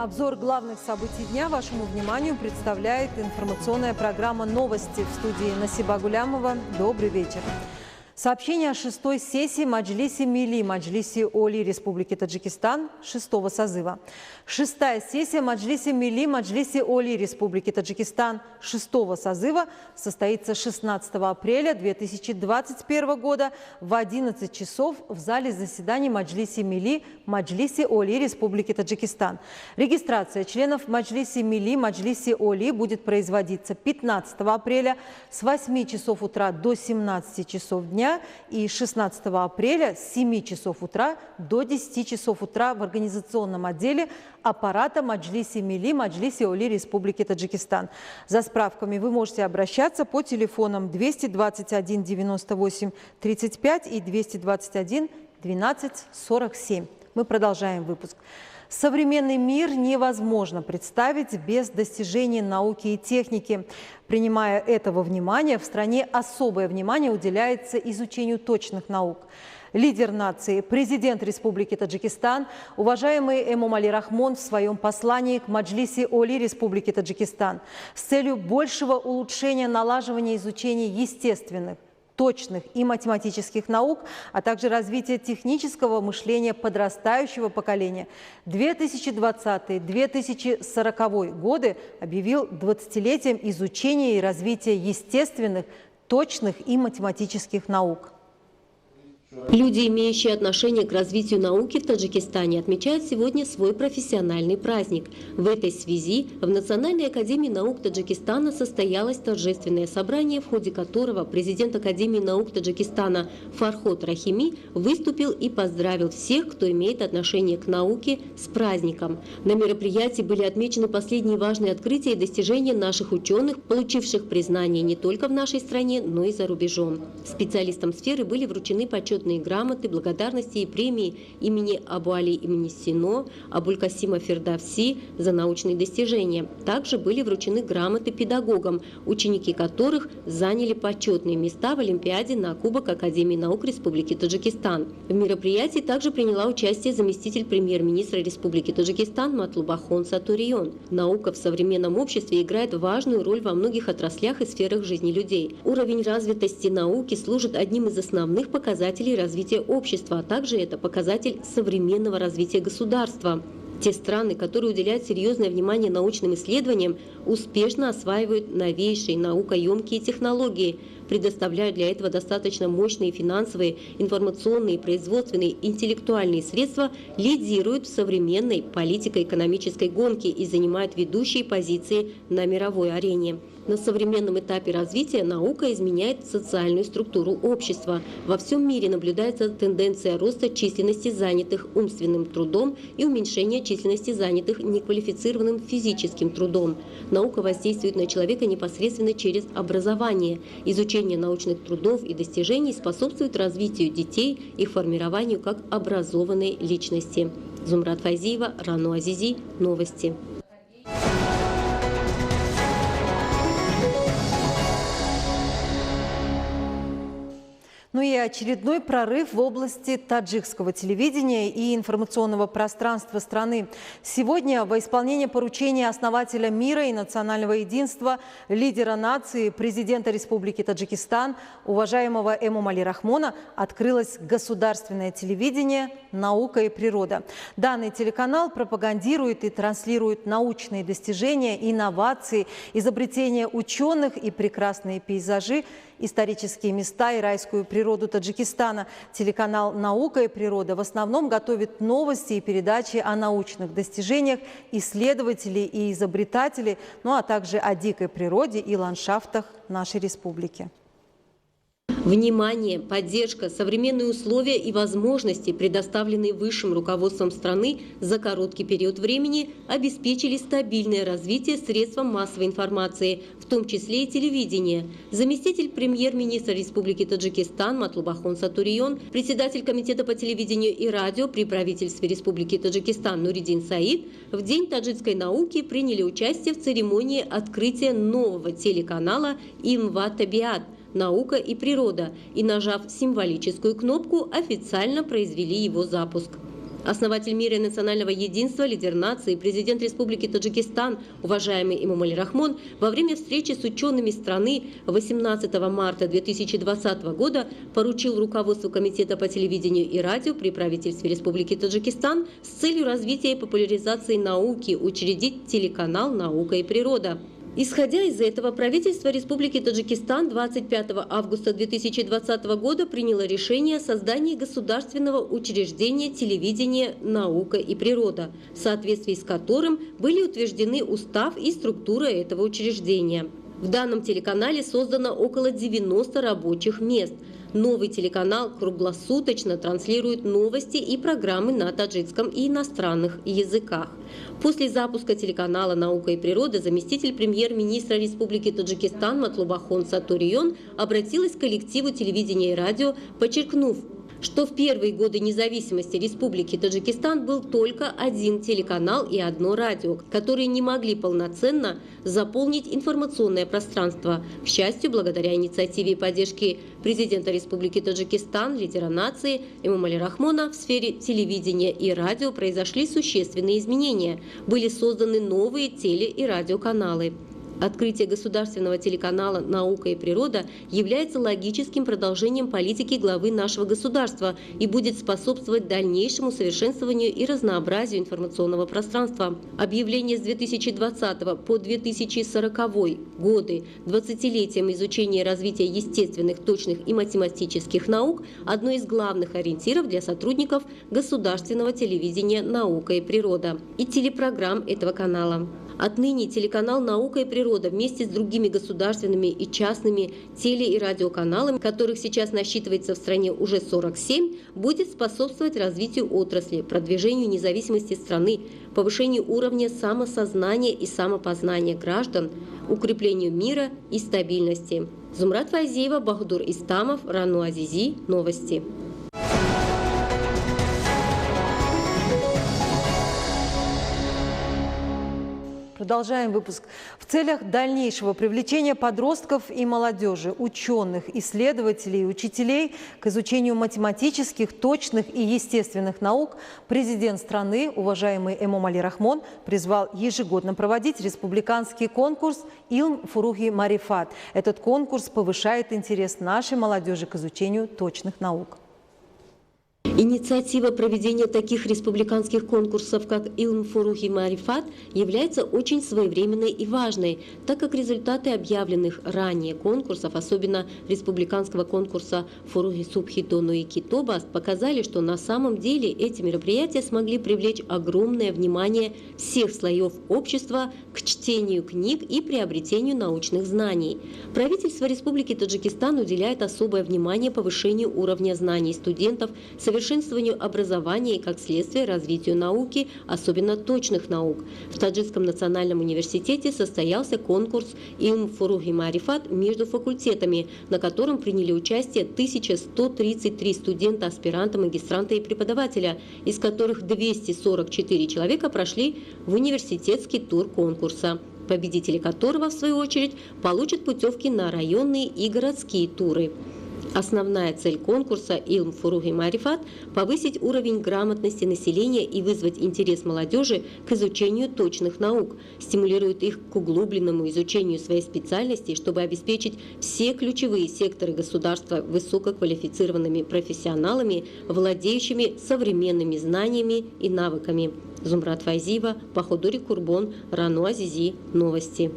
Обзор главных событий дня вашему вниманию представляет информационная программа «Новости» в студии Насиба Гулямова. Добрый вечер. Сообщение о 6-й сессии Маджлиси Милли, Маджлиси Оли Республики Таджикистан 6-го созыва. 6-я сессия Маджлиси Милли, Маджлиси Оли Республики Таджикистан 6-го созыва состоится 16 апреля 2021 года в 11 часов в зале заседаний Маджлиси Милли, Маджлиси Оли Республики Таджикистан. Регистрация членов Маджлиси Милли, Маджлиси Оли будет производиться 15 апреля с 8 часов утра до 17 часов дня и 16 апреля с 7 часов утра до 10 часов утра в организационном отделе аппарата Маджлиси Милли, Маджлиси Оли Республики Таджикистан. За справками вы можете обращаться по телефонам 221 98 35 и 221 12 47. Мы продолжаем выпуск. Современный мир невозможно представить без достижений науки и техники. Принимая это во внимание, в стране особое внимание уделяется изучению точных наук. Лидер нации, президент Республики Таджикистан, уважаемый Эмомали Рахмон в своем послании к Маджлиси Оли Республики Таджикистан с целью большего улучшения налаживания изучения естественных, точных и математических наук, а также развития технического мышления подрастающего поколения 2020-2040 годы объявил 20-летием изучения и развития естественных, точных и математических наук. Люди, имеющие отношение к развитию науки в Таджикистане, отмечают сегодня свой профессиональный праздник. В этой связи в Национальной академии наук Таджикистана состоялось торжественное собрание, в ходе которого президент Академии наук Таджикистана Фарход Рахими выступил и поздравил всех, кто имеет отношение к науке, с праздником. На мероприятии были отмечены последние важные открытия и достижения наших ученых, получивших признание не только в нашей стране, но и за рубежом. Специалистам сферы были вручены почетные грамоты, благодарности и премии имени Абу Али имени Сино, Абуль-Касима Фердавси за научные достижения. Также были вручены грамоты педагогам, ученики которых заняли почетные места в Олимпиаде на Кубок Академии наук Республики Таджикистан. В мероприятии также приняла участие заместитель премьер-министра Республики Таджикистан Матлубахон Сатурион. Наука в современном обществе играет важную роль во многих отраслях и сферах жизни людей. Уровень развитости науки служит одним из основных показателей развития общества, а также это показатель современного развития государства. Те страны, которые уделяют серьезное внимание научным исследованиям, успешно осваивают новейшие наукоемкие технологии, предоставляют для этого достаточно мощные финансовые, информационные, производственные, интеллектуальные средства, лидируют в современной политико-экономической гонке и занимают ведущие позиции на мировой арене. На современном этапе развития наука изменяет социальную структуру общества. Во всем мире наблюдается тенденция роста численности занятых умственным трудом и уменьшения численности занятых неквалифицированным физическим трудом. Наука воздействует на человека непосредственно через образование. Изучение научных трудов и достижений способствует развитию детей, их формированию как образованной личности. Зумрат Файзиева, Рану Азизи, Новости. Ну и очередной прорыв в области таджикского телевидения и информационного пространства страны. Сегодня во исполнение поручения основателя мира и национального единства, лидера нации, президента Республики Таджикистан, уважаемого Эмомали Рахмона, открылось государственное телевидение «Наука и природа». Данный телеканал пропагандирует и транслирует научные достижения, инновации, изобретения ученых и прекрасные пейзажи, исторические места и райскую природу Таджикистана. Телеканал «Наука и природа» в основном готовит новости и передачи о научных достижениях исследователей и изобретателей, ну а также о дикой природе и ландшафтах нашей республики. Внимание, поддержка, современные условия и возможности, предоставленные высшим руководством страны за короткий период времени, обеспечили стабильное развитие средств массовой информации, в том числе и телевидения. Заместитель премьер-министра Республики Таджикистан Матлубахон Сатурион, председатель комитета по телевидению и радио при правительстве Республики Таджикистан Нуридин Саид в День таджикской науки приняли участие в церемонии открытия нового телеканала «Имва Табиат» «Наука и природа» и, нажав символическую кнопку, официально произвели его запуск. Основатель мира и национального единства, лидер нации, президент Республики Таджикистан, уважаемый Эмомали Рахмон, во время встречи с учеными страны 18 марта 2020 года поручил руководству Комитета по телевидению и радио при правительстве Республики Таджикистан с целью развития и популяризации науки учредить телеканал «Наука и природа». Исходя из этого, правительство Республики Таджикистан 25 августа 2020 года приняло решение о создании государственного учреждения телевидения «Наука и природа», в соответствии с которым были утверждены устав и структура этого учреждения. В данном телеканале создано около 90 рабочих мест. Новый телеканал круглосуточно транслирует новости и программы на таджикском и иностранных языках. После запуска телеканала «Наука и природа» заместитель премьер-министра Республики Таджикистан Матлубахон Сатурион обратилась к коллективу телевидения и радио, подчеркнув, что в первые годы независимости Республики Таджикистан был только один телеканал и одно радио, которые не могли полноценно заполнить информационное пространство. К счастью, благодаря инициативе и поддержке президента Республики Таджикистан, лидера нации Эмомали Рахмона, в сфере телевидения и радио произошли существенные изменения. Были созданы новые теле- и радиоканалы. Открытие государственного телеканала «Наука и природа» является логическим продолжением политики главы нашего государства и будет способствовать дальнейшему совершенствованию и разнообразию информационного пространства. Объявление с 2020 по 2040 годы 20-летием изучения и развития естественных, точных и математических наук – одно из главных ориентиров для сотрудников государственного телевидения «Наука и природа» и телепрограмм этого канала. Отныне телеканал «Наука и природа» вместе с другими государственными и частными теле- и радиоканалами, которых сейчас насчитывается в стране уже 47, будет способствовать развитию отрасли, продвижению независимости страны, повышению уровня самосознания и самопознания граждан, укреплению мира и стабильности. Зумрат Файзиева, Бахдур Истамов, Рану Азизи. Новости. Продолжаем выпуск. В целях дальнейшего привлечения подростков и молодежи, ученых, исследователей и учителей к изучению математических, точных и естественных наук президент страны, уважаемый Эмомали Рахмон, призвал ежегодно проводить республиканский конкурс «Илм Фурухи Марифат». Этот конкурс повышает интерес нашей молодежи к изучению точных наук. Инициатива проведения таких республиканских конкурсов, как «Илм Фурухи Марифат», является очень своевременной и важной, так как результаты объявленных ранее конкурсов, особенно республиканского конкурса «Фурухи Субхи Тону и Китобаст», показали, что на самом деле эти мероприятия смогли привлечь огромное внимание всех слоев общества к чтению книг и приобретению научных знаний. Правительство Республики Таджикистан уделяет особое внимание повышению уровня знаний студентов, совершенствованию образования и, как следствие, развитию науки, особенно точных наук. В Таджикском национальном университете состоялся конкурс «Илм Фурухи Марифат» между факультетами, на котором приняли участие 1133 студента, аспиранта, магистранта и преподавателя, из которых 244 человека прошли в университетский тур конкурса, победители которого, в свою очередь, получат путевки на районные и городские туры. Основная цель конкурса «Илм Фурухи Марифат» – повысить уровень грамотности населения и вызвать интерес молодежи к изучению точных наук, стимулирует их к углубленному изучению своей специальности, чтобы обеспечить все ключевые секторы государства высококвалифицированными профессионалами, владеющими современными знаниями и навыками. Зумрат Файзиева, Бахдур Курбон, Рану Азизи. Новости.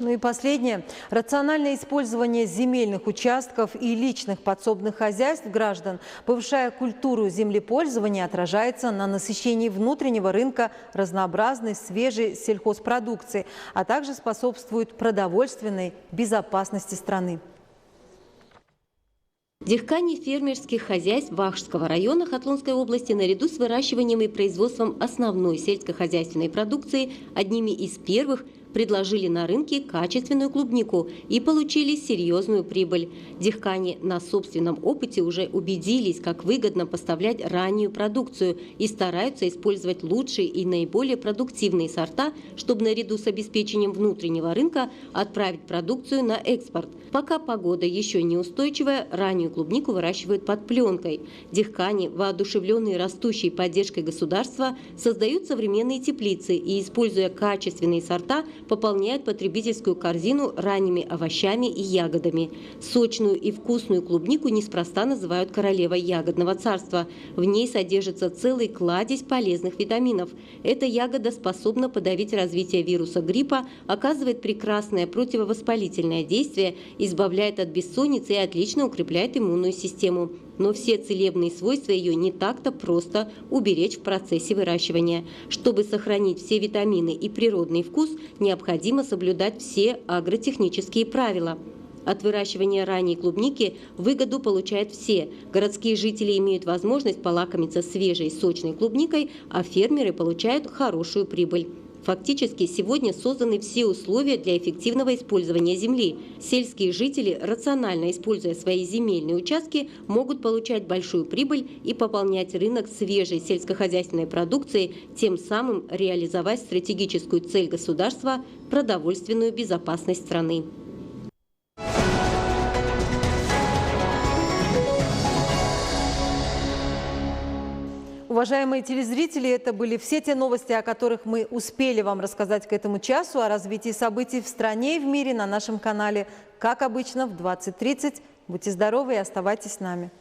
Ну и последнее. Рациональное использование земельных участков и личных подсобных хозяйств граждан, повышая культуру землепользования, отражается на насыщении внутреннего рынка разнообразной свежей сельхозпродукции, а также способствует продовольственной безопасности страны. Дихкани фермерских хозяйств Вахшского района Хатлонской области наряду с выращиванием и производством основной сельскохозяйственной продукции одними из первых предложили на рынке качественную клубнику и получили серьезную прибыль. Дихкани на собственном опыте уже убедились, как выгодно поставлять раннюю продукцию и стараются использовать лучшие и наиболее продуктивные сорта, чтобы наряду с обеспечением внутреннего рынка отправить продукцию на экспорт. Пока погода еще неустойчивая, раннюю клубнику выращивают под пленкой. Дихкани, воодушевленные растущей поддержкой государства, создают современные теплицы и, используя качественные сорта, пополняют потребительскую корзину ранними овощами и ягодами. Сочную и вкусную клубнику неспроста называют королевой ягодного царства. В ней содержится целый кладезь полезных витаминов. Эта ягода способна подавить развитие вируса гриппа, оказывает прекрасное противовоспалительное действие, избавляет от бессонницы и отлично укрепляет иммунную систему. Но все целебные свойства ее не так-то просто уберечь в процессе выращивания. Чтобы сохранить все витамины и природный вкус, необходимо соблюдать все агротехнические правила. От выращивания ранней клубники выгоду получают все. Городские жители имеют возможность полакомиться свежей сочной клубникой, а фермеры получают хорошую прибыль. Фактически сегодня созданы все условия для эффективного использования земли. Сельские жители, рационально используя свои земельные участки, могут получать большую прибыль и пополнять рынок свежей сельскохозяйственной продукцией, тем самым реализовать стратегическую цель государства – продовольственную безопасность страны. Уважаемые телезрители, это были все те новости, о которых мы успели вам рассказать к этому часу. О развитии событий в стране и в мире на нашем канале, как обычно, в 20:30. Будьте здоровы и оставайтесь с нами.